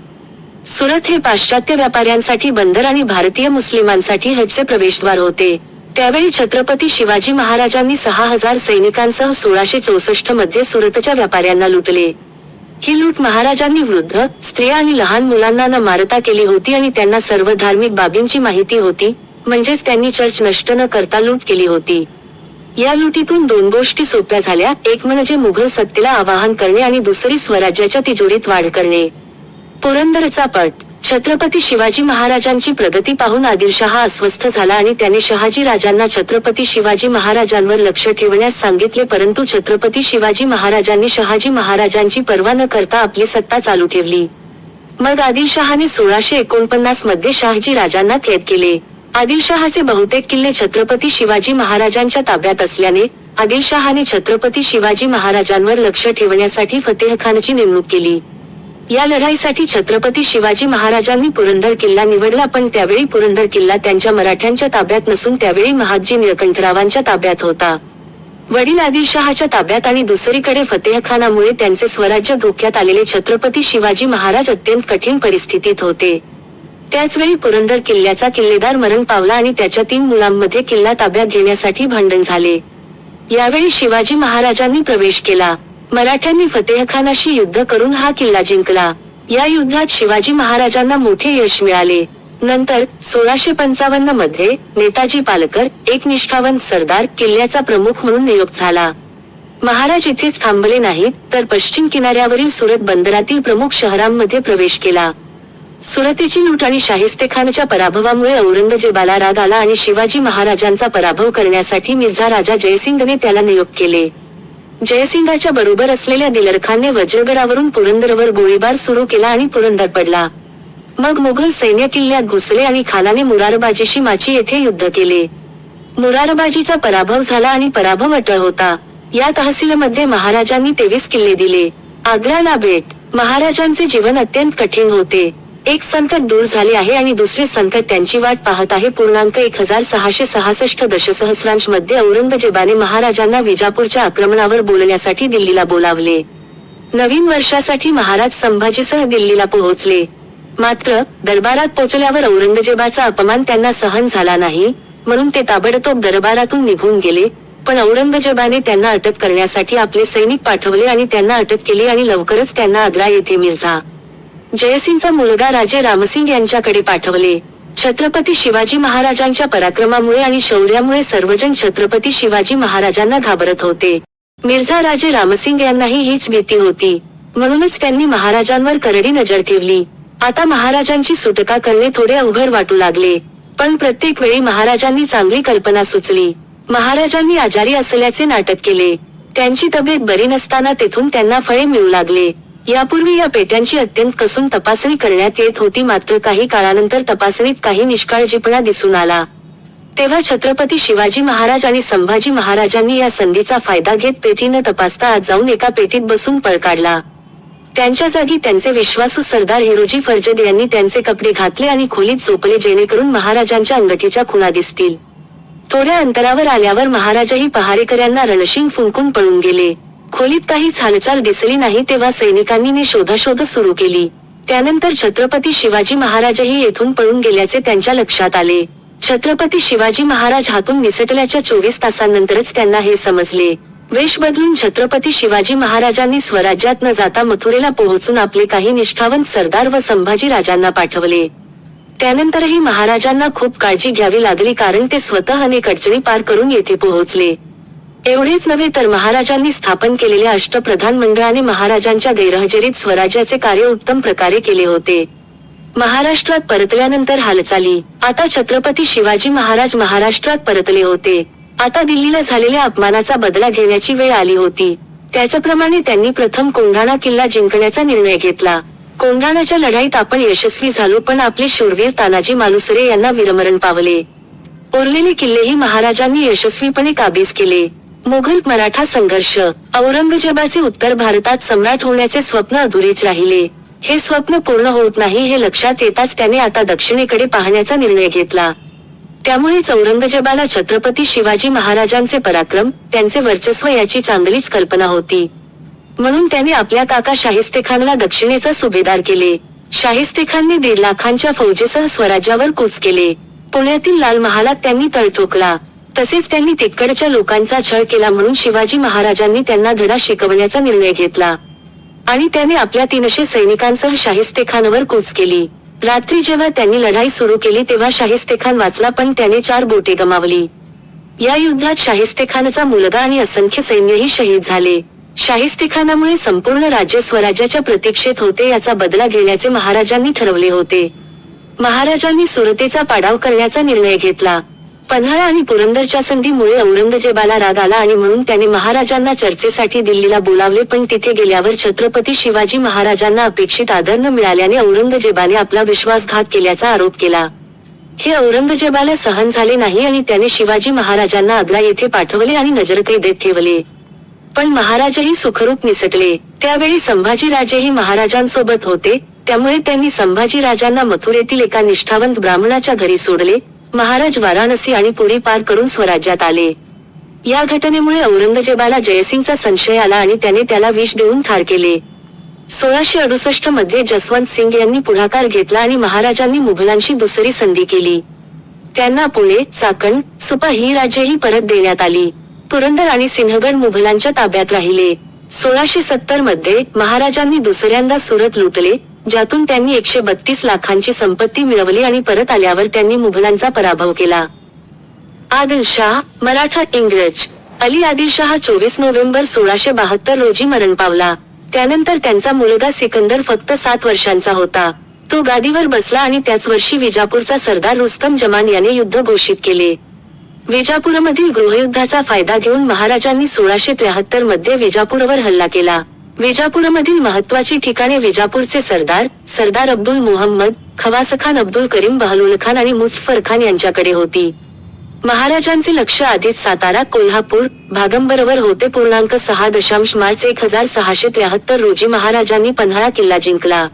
सुरत हे पाश्चात्य व्यापाऱ्यांसाठी बंदर आणि भारतीय मुस्लिमांसाठी हजचे प्रवेशद्वार होते. त्यावेळी छत्रपती शिवाजी महाराजांनी 6,000 सैनिकांसह 1664 मध्ये सुरतच्या व्यापाऱ्यांना लुटले. ही लूट महाराजांनी वृद्ध, स्त्रिया आणि लहान मुलांना न मारता केली होती आणि त्यांना सर्व धार्मिक बाबींची माहिती होती, म्हणजेच त्यांनी चर्च नष्ट न करता लूट केली होती. या लुटीतून 2 गोष्टी सोप्या झाल्या, एक म्हणजे मुघल सत्तेला आवाहन करणे आणि दुसरी स्वराज्याच्या तिजोरीत वाढ करणे. पुरंदरचा पट. छत्रपती शिवाजी महाराजांची प्रगती पाहून आदिलशहा अस्वस्थ झाला आणि त्याने शहाजी राजांना छत्रपती शिवाजी महाराजांवर लक्ष ठेवण्यास सांगितले, परंतु छत्रपती शिवाजी महाराजांनी शहाजी महाराजांची पर्वा न करता आपली सत्ता चालू ठेवली. मग आदिलशहाने 1649 मध्ये शहाजी राजांना कैद केले. आदिलशहाचे बहुतेक किल्ले छत्रपती शिवाजी महाराजांच्या ताब्यात असल्याने आदिलशहाने छत्रपती शिवाजी महाराजांवर लक्ष ठेवण्यासाठी फतेहखानची नेमणूक केली. या लढाईसाठी छत्रपती शिवाजी महाराजांनी पुरंदर किल्ला निवडला, पण त्यावेळी पुरंदर किल्ला त्यांच्या मराठ्यांच्या ताब्यात नसून त्यावेळी महादजी निळकंठरावांच्या ताब्यात होता. वडील आदिलशहाच्या ताब्यात आणि दुसरीकडे फतेहखानामुळे त्यांचे स्वराज्य धोक्यात आलेले छत्रपती शिवाजी महाराज अत्यंत कठीण परिस्थितीत होते. त्याचवेळी पुरंदर किल्ल्याचा किल्लेदार मरण पावला आणि त्याच्या 3 मुलांमध्ये किल्ला ताब्यात घेण्यासाठी भांडण झाले. यावेळी शिवाजी महाराजांनी प्रवेश केला. मराठ्यांनी फतेहखानाशी युद्ध करून हा किल्ला जिंकला. या युद्धात शिवाजी महाराजांना मोठे यश मिळाले. नंतर 1655 मध्ये नेताजी पालकर, एक निष्ठावंत सरदार, किल्ल्याचा प्रमुख म्हणून नियुक्त झाला. महाराज इथेच थांबले नाहीत, तर पश्चिम किनाऱ्यावरील सुरत बंदरातील प्रमुख शहरांमध्ये प्रवेश केला. सुरतेची लूट आणि शाहिस्तेखानच्या पराभवामुळे औरंगजेबाला राग आला आणि शिवाजी महाराजांचा पराभव करण्यासाठी मिर्झा राजा जयसिंगने त्याला नियुक्त केले. जयसिंगाच्या बरोबर असलेल्या दिलरखानने वज्रगडावरून पुरंदरवर गोळीबार सुरू केला आणि पुरंदर पडला. मग मुघल सैन्य किल्ल्यात घुसले आणि खानाने मुरारबाजीशी माची येथे युद्ध केले. मुरारबाजीचा पराभव झाला आणि पराभव अटळ होता. या तहसीलमध्ये महाराजांनी 23 किल्ले दिले. आग्र्याला भेट. महाराजांचे जीवन अत्यंत कठीण होते. एक संकट दूर झाले आहे आणि दुसरे संकट त्यांची वाट पाहत आहे. 1666 दशसहस्रांश मध्ये औरंगजेबाने महाराजांना विजापूरच्या आक्रमणावर बोलण्यासाठी दिल्लीला बोलावले. नवीन वर्षासाठी महाराज संभाजीसह दिल्लीला पोहोचले. मात्र दरबारात पोचल्यावर औरंगजेबाचा अपमान त्यांना सहन झाला नाही, म्हणून ते ताबडतोब दरबारातून निघून गेले. पण औरंगजेबाने त्यांना अटक करण्यासाठी आपले सैनिक पाठवले आणि त्यांना अटक केली आणि लवकरच त्यांना आग्रा येथे मिर्झा जयसिंगचा मुलगा राजे रामसिंग यांच्याकडे पाठवले. छत्रपती शिवाजी महाराजांच्या पराक्रमामुळे आणि शौर्यामुळे सर्वजण छत्रपती शिवाजी महाराजांना घाबरत होते. मिर्झा राजे रामसिंग यांनाही हीच भीती होती, म्हणूनच त्यांनी महाराजांवर करडी नजर ठेवली. आता महाराजांची सुटका करणे थोडे अवघड वाटू लागले. पण प्रत्येक वेळी महाराजांनी चांगली कल्पना सुचली. महाराजांनी आजारी असल्याचे नाटक केले. त्यांची तब्येत बरी नसताना तेथून त्यांना फळे मिळू लागले. यापूर्वी या पेट्यांची अत्यंत कसून तपासणी करण्यात येत होती, मात्र काही काळानंतर तपासणीत काही निष्काळजीपणा दिसून आला. तेव्हा छत्रपती शिवाजी महाराज आणि संभाजी महाराजांनी या संधीचा फायदा घेत पेटी न तपासता आत जाऊन एका पेटीत बसून पळ काढला. त्यांच्या जागी त्यांचे विश्वासू सरदार हिरोजी फर्जद यांनी त्यांचे कपडे घातले आणि खोलीत झोपले, जेणेकरून महाराजांच्या अंगठीच्या खुणा दिसतील. थोड्या अंतरावर आल्यावर महाराजही पहारेकऱ्यांना रणशिंग फुंकून पळून गेले. खोलीत काहीच हालचाल दिसली नाही, तेव्हा सैनिकांनी शोधाशोध सुरू केली. त्यानंतर छत्रपती शिवाजी महाराजही येथून पळून गेल्याचे त्यांच्या लक्षात आले. छत्रपती शिवाजी महाराज हातून निसटल्याच्या 24 तासांनंतरच त्यांना हे समजले. वेश बदलून छत्रपती शिवाजी महाराजांनी स्वराज्यात न जाता मथुरेला पोहोचून आपले काही निष्ठावंत सरदार व संभाजी राजांना पाठवले. त्यानंतरही महाराजांना खूप काळजी घ्यावी लागली, कारण ते स्वतः अनेक अडचणी पार करून येथे पोहोचले. एवढेच नव्हे तर महाराजांनी स्थापन केलेल्या अष्टप्रधान मंडळाने महाराजांच्या गैरहजेरीत स्वराज्याचे कार्य उत्तम प्रकारे केले होते. महाराष्ट्रात परतल्यानंतर हालचाली. आता छत्रपती शिवाजी महाराज महाराष्ट्रात परतले होते. आता दिल्लीला झालेल्या अपमानाचा बदला घेण्याची वेळ आली होती. त्याचप्रमाणे त्यांनी प्रथम कोंढाणा किल्ला जिंकण्याचा निर्णय घेतला. कोंढाणाच्या लढाईत आपण यशस्वी झालो, पण आपले शूरवीर तानाजी मालुसरे यांना वीरमरण पावले. उरलेले किल्लेही महाराजांनी यशस्वीपणे काबीज केले. मुघल मराठा संघर्ष. औरंगजेबाचे उत्तर भारतात सम्राट होण्याचे स्वप्न अधुरेच राहिले. हे स्वप्न पूर्ण होत नाही हे लक्षात येताच त्याने आता दक्षिणेकडे पाहण्याचा निर्णय घेतला. त्यामुळेच औरंगजेबाला छत्रपती शिवाजी महाराजांचे पराक्रम, त्यांचे वर्चस्व याची चांगलीच कल्पना होती. म्हणून त्याने आपल्या काका शाहिस्तेखानला दक्षिणेचा सुभेदार केले. शाहिस्तेखानने 1.5 लाखांच्या फौजेसह स्वराज्यावर कूच केले. पुण्यातील लाल महालात त्यांनी तळ ठोकला. तसेच त्यांनी तिकडच्या लोकांचा छळ केला, म्हणून शिवाजी महाराजांनी त्यांना धडा शिकवण्याचा निर्णय घेतला आणि त्याने आपल्या 300 सैनिकांसह शाहिस्तेखानवर कूच केली. रात्री जेव्हा त्यांनी लढाई सुरू केली तेव्हा शाहिस्तेखान वाचला, पण त्याने 4 बोटे गमावली. या युद्धात शाहिस्तेखानचा मुलगा आणि असंख्य सैन्यही शहीद झाले. शाहिस्तेखानामुळे संपूर्ण राज्य स्वराज्याच्या प्रतीक्षेत होते. याचा बदला घेण्याचे महाराजांनी ठरवले होते. महाराजांनी सुरतेचा पाडाव करण्याचा निर्णय घेतला. पन्हाळा आणि पुरंदरच्या संधीमुळे औरंगजेबाला राग आला आणि म्हणून त्याने महाराजांना चर्चेसाठी दिल्लीला बोलावले, पण तिथे गेल्यावर छत्रपती शिवाजी महाराजांना अपेक्षित आदर न मिळाल्याने औरंगजेबाने आपला विश्वासघात केल्याचा आरोप केला. हे औरंगजेबाला सहन झाले नाही आणि त्याने शिवाजी महाराजांना आग्रा येथे पाठवले आणि नजरकैदेत ठेवले. पण महाराजही सुखरूप निसटले. त्यावेळी संभाजी राजेही महाराजांसोबत होते, त्यामुळे त्यांनी संभाजी राजांना मथुरेतील एका निष्ठावंत ब्राह्मणाच्या घरी सोडले. महाराज वाराणसी आणि पुरी पार करून स्वराज्यात आले. या घटनेमुळे औरंगजेबाला जयसिंगचा संशय आला आणि त्याने त्याला विष देऊन ठार केले. 1668 मध्ये जसवंत सिंग यांनी पुढाकार घेतला आणि महाराजांनी मुघलांशी दुसरी संधी केली. त्यांना पुणे, चाकण, सुपा ही राज्येही परत देण्यात आली. पुरंदर आणि सिंहगड मुघलांच्या ताब्यात राहिले. 1670 मध्ये महाराजांनी दुसऱ्यांदा सुरत लुटले. ज्यातून त्यांनी 132 लाखांची संपत्ती मिळवली आणि परत आल्यावर त्यांनी मुघलांचा पराभव केला. आदिलशाह, मराठा इंग्रज. अली आदिलशाह 24 नोव्हेंबर 1672 रोजी मरण पावला. त्यानंतर त्यांचा मुलगा सिकंदर फक्त 7 वर्षांचा होता. तो गादीवर बसला आणि त्याच वर्षी विजापूरचा सरदार रुस्तम जमान याने युद्ध घोषित केले. विजापूरमधील गृहयुद्धाचा फायदा घेऊन महाराजांनी 1673 मध्ये विजापूरवर हल्ला केला. विजापूरमधील महत्त्वाची ठिकाणे विजापूरचे सरदार अब्दुल मुहम्मद, खवासखान अब्दुल करीम बहलुल खान आणि मुझफ्फर खान यांच्याकडे होती. महाराजांचे लक्ष आधीच सातारा, कोल्हापूर, भागंबरवर होते. 6 मार्च 1673 रोजी महाराजांनी पन्हाळा किल्ला जिंकला.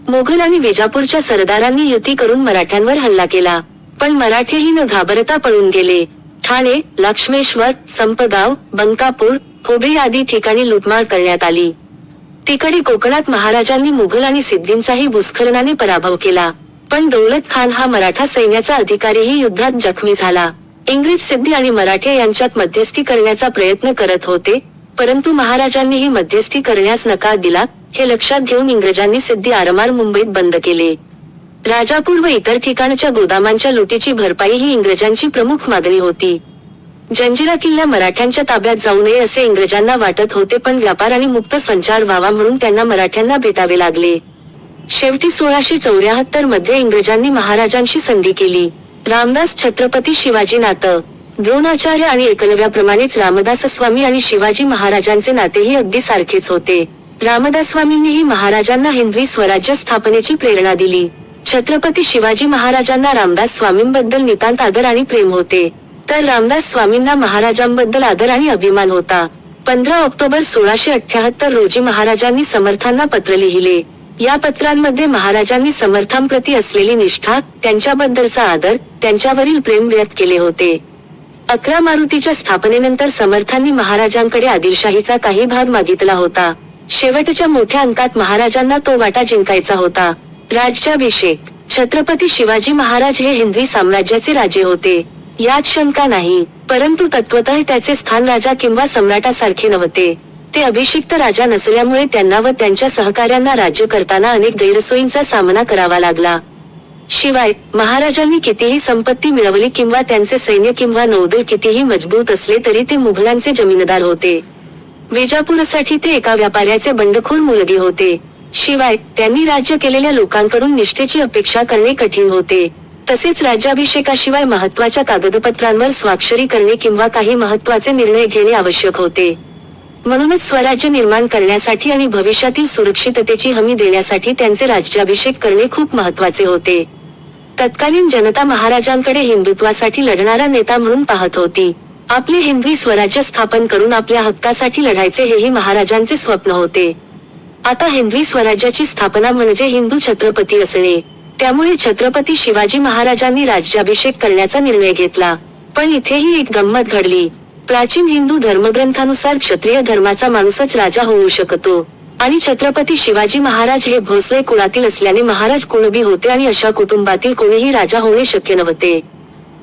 मोघल आणि विजापूरच्या सरदारांनी युती करून मराठ्यांवर हल्ला केला, पण मराठेही न घाबरता पळून गेले. ठाणे, लक्ष्मेश्वर, संपगाव, बंकापूर, खोबरी आदी ठिकाणी लुटमार करण्यात आली. तिकडे कोकणात महाराजांनी मुघल आणि सिद्धींचाही भूस्खलनाने पराभव केला, पण दौलत खान हा मराठा सैन्याचा अधिकारीही युद्धात जखमी झाला. इंग्रज सिद्धी आणि मराठे यांच्यात मध्यस्थी करण्याचा प्रयत्न करत होते, परंतु महाराजांनीही मध्यस्थी करण्यास नकार दिला. हे लक्षात घेऊन इंग्रजांनी सिद्धी आरमार मुंबईत बंद केले. राजापूर व इतर ठिकाणच्या गोदामांच्या लुटीची भरपाई ही इंग्रजांची प्रमुख मागणी होती. जंजिरा किल्ला मराठ्यांच्या ताब्यात जाऊ नये असे इंग्रजांना वाटत होते, पण व्यापार आणि मुक्त संचार व्हावा म्हणून त्यांना मराठ्यांना भेटावे लागले. शेवटी 1674 मध्ये इंग्रजांनी महाराजांशी संधी केली. रामदास छत्रपती शिवाजी नातं. द्रोणाचार्य आणि एकलव्याप्रमाणेच रामदास स्वामी आणि शिवाजी महाराजांचे नातेही अगदी सारखेच होते. रामदास स्वामींनीही महाराजांना हिंदवी स्वराज्य स्थापनेची प्रेरणा दिली. छत्रपती शिवाजी महाराजांना रामदास स्वामींबद्दल नितांत आदर आणि प्रेम होते, तर रामदास स्वामींना महाराजांबद्दल आदर आणि अभिमान होता. 15 ऑक्टोबर 1678 रोजी महाराजांनी समर्थांना पत्र लिहिले. या पत्रांमध्ये महाराजांनी समर्थांप्रती असलेली निष्ठा, त्यांच्याबद्दलचा आदर, त्यांच्यावरील प्रेम व्यक्त केले होते. 11 मारुतीच्या स्थापनेनंतर समर्थांनी महाराजांकडे आदिलशाहीचा काही भाग मागितला होता. शेवटच्या मोठ्या अंकात महाराजांना तो वाटा जिंकायचा होता. राज्याभिषेक. छत्रपती शिवाजी महाराज हे हिंदवी साम्राज्याचे राजे होते, यात शंका नाही, परंतु तत्वतः त्याचे स्थान राजा किंवा सम्राटासारखे नव्हते. ते अभिषिक्त राजा नसल्यामुळे त्यांना व त्यांच्या सहकाऱ्यांना राज्य करताना अनेक गैरसोयींचा सामना करावा लागला. शिवाय महाराजांनी कितीही संपत्ती मिळवली किंवा त्यांचे सैन्य किंवा नौदल कितीही मजबूत असले तरी ते मुघलांचे जमीनदार होते. विजापूरसाठी ते एका व्यापाऱ्याचे बंडखोर मुलगे होते. शिवाय त्यांनी राज्य केलेल्या लोकांकडून निष्ठेची अपेक्षा करणे कठीण होते. तसेच राज्याभिषेकाशिवाय महत्त्वाच्या कागदपत्रांवर स्वाक्षरी करणे किंवा काही महत्त्वाचे निर्णय घेणे आवश्यक होते. म्हणूनच स्वराज्य निर्माण करण्यासाठी आणि भविष्यातील सुरक्षिततेची हमी देण्यासाठी त्यांचे राज्याभिषेक करणे खूप महत्त्वाचे होते. तत्कालीन जनता महाराजांकडे हिंदुत्वासाठी लढणारा नेता म्हणून पाहत होती. आपले हिंदवी स्वराज्य स्थापन करून आपल्या हक्कासाठी लढायचे हेही महाराजांचे स्वप्न होते. आता हिंदवी स्वराज्याची स्थापना म्हणजे हिंदू छत्रपती असणे. त्यामुळे छत्रपती शिवाजी महाराजांनी राज्याभिषेक करण्याचा निर्णय घेतला. पण इथेही एक गंमत घडली. प्राचीन हिंदू धर्मग्रंथानुसार क्षत्रिय धर्माचा माणूसच राजा होऊ शकतो, आणि छत्रपती शिवाजी महाराज हे भोसले कुळातील असल्याने महाराज कुणबी होते आणि अशा कुटुंबातील कोणीही राजा होणे शक्य नव्हते.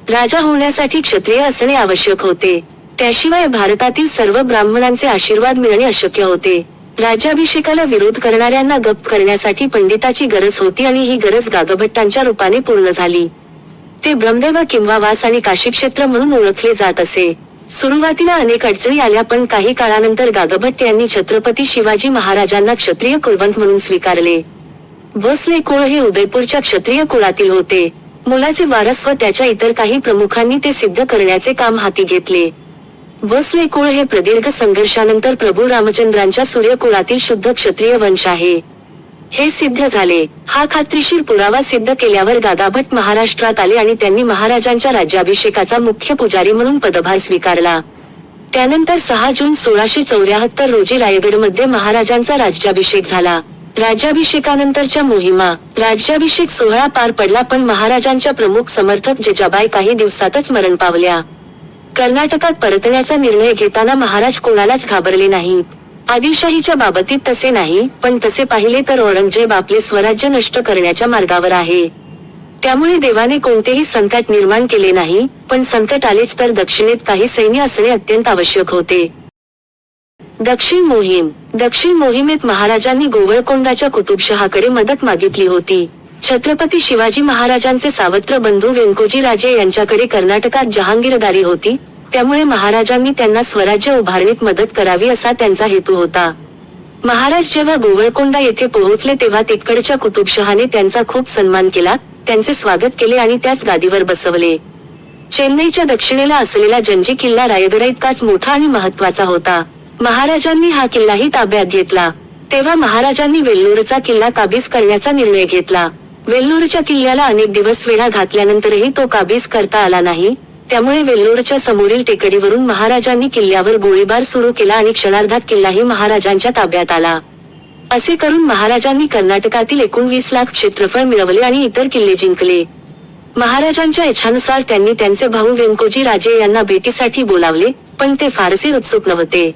राजा होण्यासाठी क्षत्रिय असणे आवश्यक होते. त्याशिवाय भारतातील सर्व ब्राह्मणांचे आशीर्वाद मिळणे अशक्य होते. राज्याभिषेकाला विरोध करणाऱ्यांना गप्प करण्यासाठी पंडिताची गरज होती आणि ही गरज गागभट्टांच्या रूपाने पूर्ण झाली. ते ब्रह्मदेव किंवा वास आणि काशीक्षेत्र म्हणून ओळखले जात असे. सुरुवातीला अनेक अडचणी आल्या, पण काही काळानंतर गागभट्ट यांनी छत्रपती शिवाजी महाराजांना क्षत्रिय कुलवंत म्हणून स्वीकारले. भोसले कुळ हे उदयपूरच्या क्षत्रिय कुळातील होते. मुलाचे वारस व त्याच्या इतर काही प्रमुखांनी ते सिद्ध करण्याचे काम हाती घेतले. भोसले कुळ हे प्रदीर्घ संघर्षानंतर प्रभू रामचंद्रांच्या सूर्यकुळातील शुद्ध क्षत्रिय वंश आहे, हे सिद्ध झाले. हा खात्रीशीर पुरावा सिद्ध केल्यावर गागाभट्ट महाराष्ट्रात आले आणि त्यांनी महाराजांच्या राज्याभिषेकाचा मुख्य पुजारी म्हणून पदभार स्वीकारला. त्यानंतर 6 जून 1674 रोजी रायगडमध्ये महाराजांचा राज्याभिषेक झाला. राज्याभिषेकानंतरच्या मोहिमा. राज्याभिषेक सोहळा पार पडला, पण महाराजांच्या प्रमुख समर्थक जिजाबाई काही दिवसातच मरण पावल्या. कर्नाटकात परतण्याचा निर्णय घेताना महाराज कोणालाच घाबरले नाहीत. आदिलशाहीच्या बाबतीत तसे नाही, पण तसे पाहिले तर औरंगजेब आपले स्वराज्य नष्ट करण्याच्या मार्गावर आहे. त्यामुळे देवाने कोणतेही संकट निर्माण केले नाही, पण संकट आलेच तर दक्षिणेत काही सैन्य असणे अत्यंत आवश्यक होते. दक्षिण मोहिमेत महाराजांनी गोवळकोंडाच्या कुतुबशहाकडे मदत मागितली होती. छत्रपती शिवाजी महाराजांचे सावत्र बंधू व्यंकोजी राजे यांच्याकडे कर्नाटकात जहांगीरदारी होती, त्यामुळे महाराजांनी त्यांना स्वराज्य उभारणीत मदत करावी असा त्यांचा हेतू होता. महाराज जेव्हा गोवळकोंडा येथे पोहोचले तेव्हा तिकडच्या कुतुबशहाने त्यांचा खूप सन्मान केला, त्यांचे स्वागत केले आणि त्याच गादीवर बसवले. चेन्नईच्या दक्षिणेला असलेला जंजी किल्ला रायगडाइतकाच मोठा आणि महत्वाचा होता. महाराजांनी हा किल्लाही ताब्यात घेतला. तेव्हा महाराजांनी वेल्लोरचा किल्ला काबीज करण्याचा निर्णय घेतला. वेल्लोरच्या किल्ल्याला अनेक दिवस वेढा घातल्यानंतरही तो काबीज करता आला नाही, त्यामुळे वेल्लोरच्या समोरील टेकडीवरून महाराजांनी किल्ल्यावर गोळीबार सुरू केला आणि क्षणार्धात किल्लाही महाराजांच्या ताब्यात आला. असे करून महाराजांनी कर्नाटकातील 19 लाख क्षेत्रफळ मिळवले आणि इतर किल्ले जिंकले. महाराजांच्या इच्छानुसार त्यांनी त्यांचे भाऊ व्यंकोजी राजे यांना भेटीसाठी बोलावले, पण ते फारसे उत्सुक नव्हते.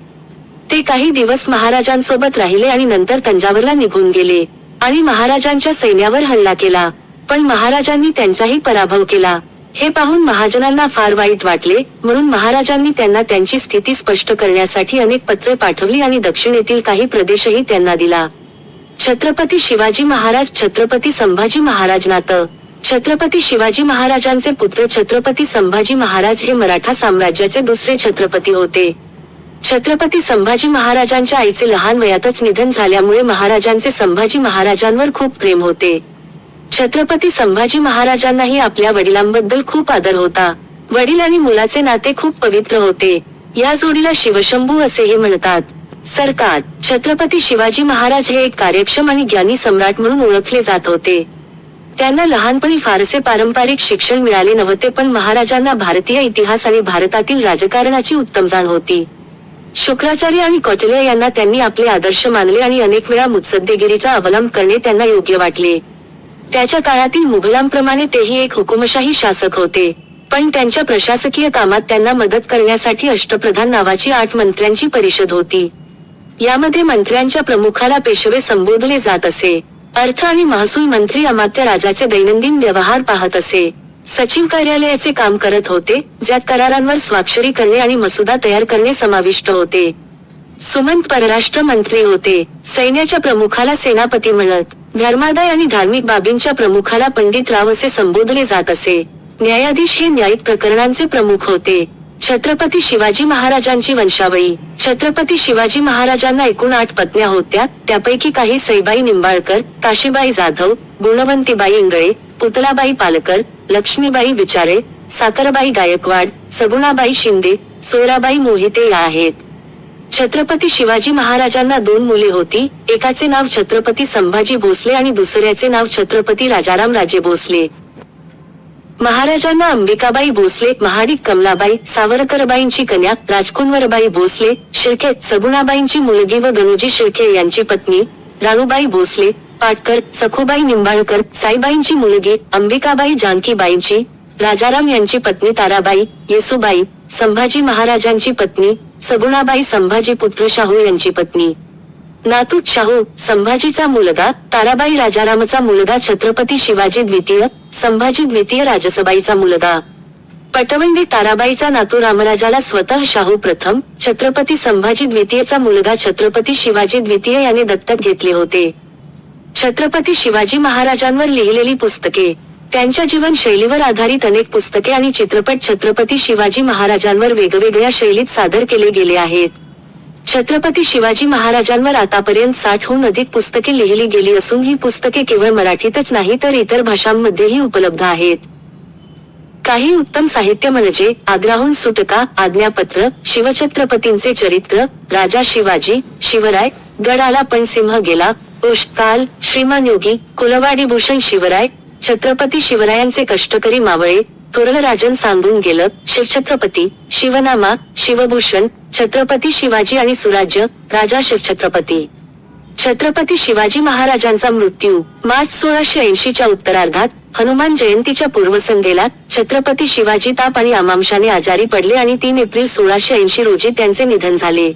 ते काही दिवस महाराजांसोबत राहिले आणि नंतर तंजावरला निघून गेले आणि महाराजांच्या सैन्यावर हल्ला केला, पण महाराजांनी त्यांचाही पराभव केला. हे पाहून महाजनांना फार वाईट वाटले, म्हणून महाराजांनी त्यांना त्यांची स्थिती स्पष्ट करण्यासाठी अनेक पत्रे पाठवली आणि दक्षिणेतील काही प्रदेशही त्यांना दिला. छत्रपती शिवाजी महाराज छत्रपती संभाजी महाराज नातं. छत्रपती शिवाजी महाराजांचे पुत्र छत्रपती संभाजी महाराज हे मराठा साम्राज्याचे दुसरे छत्रपती होते. छत्रपती संभाजी महाराजांच्या आईचे लहान वयातच निधन झाल्यामुळे महाराजांचे संभाजी महाराजांवर खूप प्रेम होते. छत्रपती संभाजी महाराजांनाही आपल्या वडिलांबद्दल खूप आदर होता. वडील आणि मुलाचे नाते खूप पवित्र होते. या जोडीला शिवशंभू असेही म्हणतात. सरकार. छत्रपती शिवाजी महाराज हे एक कार्यक्षम आणि ज्ञानी सम्राट म्हणून ओळखले जात होते. त्यांना लहानपणी फारसे पारंपरिक शिक्षण मिळाले नव्हते, पण महाराजांना भारतीय इतिहास आणि भारतातील राजकारणाची उत्तम जाण होती. शुक्राचार्य आणि कौटिल्य यांना त्यांनी आपले आदर्श मानले आणि अनेक वेळा मुत्सद्देगिरीचा अवलंब करणे त्यांना योग्य वाटले. त्याच्या काळातील मुघलांप्रमाणे तेही एक हुकुमशाही शासक होते, पण त्यांच्या प्रशासकीय कामात त्यांना मदत करण्यासाठी अष्टप्रधान नावाची 8 मंत्र्यांची परिषद होती. यामध्ये मंत्र्यांच्या प्रमुखाला पेशवे संबोधले जात असे. अर्थ आणि महसूल मंत्री अमात्य राजाचे दैनंदिन व्यवहार पाहत असे. सचिव कार्यालयाचे काम करत होते, ज्यात करारांवर स्वाक्षरी करणे आणि मसुदा तयार करणे समाविष्ट होते. सुमंत परराष्ट्र मंत्री होते. सैन्याच्या प्रमुखाला सेनापती म्हणत. धर्मादाय आणि धार्मिक बाबींच्या प्रमुखाला पंडित राव असे संबोधले जात असे. न्यायाधीश हे न्यायिक प्रकरणांचे प्रमुख होते. छत्रपती शिवाजी महाराजांची वंशावळी. छत्रपती शिवाजी महाराजांना एकूण 8 पत्न्या होत्या, त्यापैकी काही सईबाई निंबाळकर, काशीबाई जाधव, गुणवंतीबाई इंगळे, पुतलाबाई पालकर, लक्ष्मीबाई विचारे, साखरबाई गायकवाड, सगुणाबाई शिंदे, सोयराबाई मोहिते या आहेत. छत्रपती शिवाजी महाराजांना 2 मुले होती. एकाचे नाव छत्रपती संभाजी भोसले आणि दुसऱ्याचे नाव छत्रपती राजाराम राजे भोसले. महाराजांना अंबिकाबाई भोसले, महाडिक कमलाबाई, सावरकरबाईंची कन्या राजकुंवरबाई भोसले, शिर्के, सगुणाबाईंची मुलगी व गणोजी शिर्के यांची पत्नी राणूबाई भोसले, पाटकर, सखुबाई निंबाळकर, साईबाईंची मुलगी अंबिकाबाई जानकीबाईंची, राजाराम यांची पत्नी ताराबाई, येसुबाई, संभाजी महाराजांची पत्नी सगुणाबाई, संभाजी पुत्र शाहू यांची पत्नी. नातू शाहू, संभाजीचा मुलगा, ताराबाई राजारामचा मुलगा छत्रपती शिवाजी द्वितीय, संभाजी द्वितीय राजसबाईचा मुलगा. पटवंडी ताराबाईचा नातू रामराजाला स्वतः शाहू प्रथम, छत्रपती संभाजी द्वितीयचा मुलगा छत्रपती शिवाजी द्वितीय याने दत्तक घेतले होते. छत्रपती शिवाजी महाराजांवर लिहिलेली पुस्तके. त्यांच्या जीवनशैलीवर आधारित अनेक पुस्तके आणि चित्रपट छत्रपती शिवाजी महाराजांवर वेगवेगळ्या शैलीत सादर केले गेले आहेत. छत्रपती शिवाजी महाराजांवर आतापर्यंत 60हून अधिक पुस्तके लिहिली गेली असून ही पुस्तके केवळ मराठीतच नाही तर इतर भाषांमध्येही उपलब्ध आहेत. काही उत्तम साहित्य म्हणजे आग्राहून सुटका, आज्ञापत्र, शिवछत्रपतींचे चरित्र, राजा शिवाजी, शिवराय, गड आला पण सिंह गेला, काल, श्रीमान योगी, कुलवाडी भूषण शिवराय, छत्रपती शिवरायांचे कष्टकरी मावळे, थोरलं राजन सांगून गेलं, शिवछत्रपती, शिवनामा, शिवभूषण, छत्रपती शिवाजी आणि सुराज्य, राजा शिवछत्रपती. छत्रपती शिवाजी महाराजांचा मृत्यू. मार्च 1680च्या उत्तरार्धात, हनुमान जयंतीच्या पूर्वसंध्येला, छत्रपती शिवाजी ताप आणि आमांशाने आजारी पडले आणि 3 एप्रिल 1680 रोजी त्यांचे निधन झाले.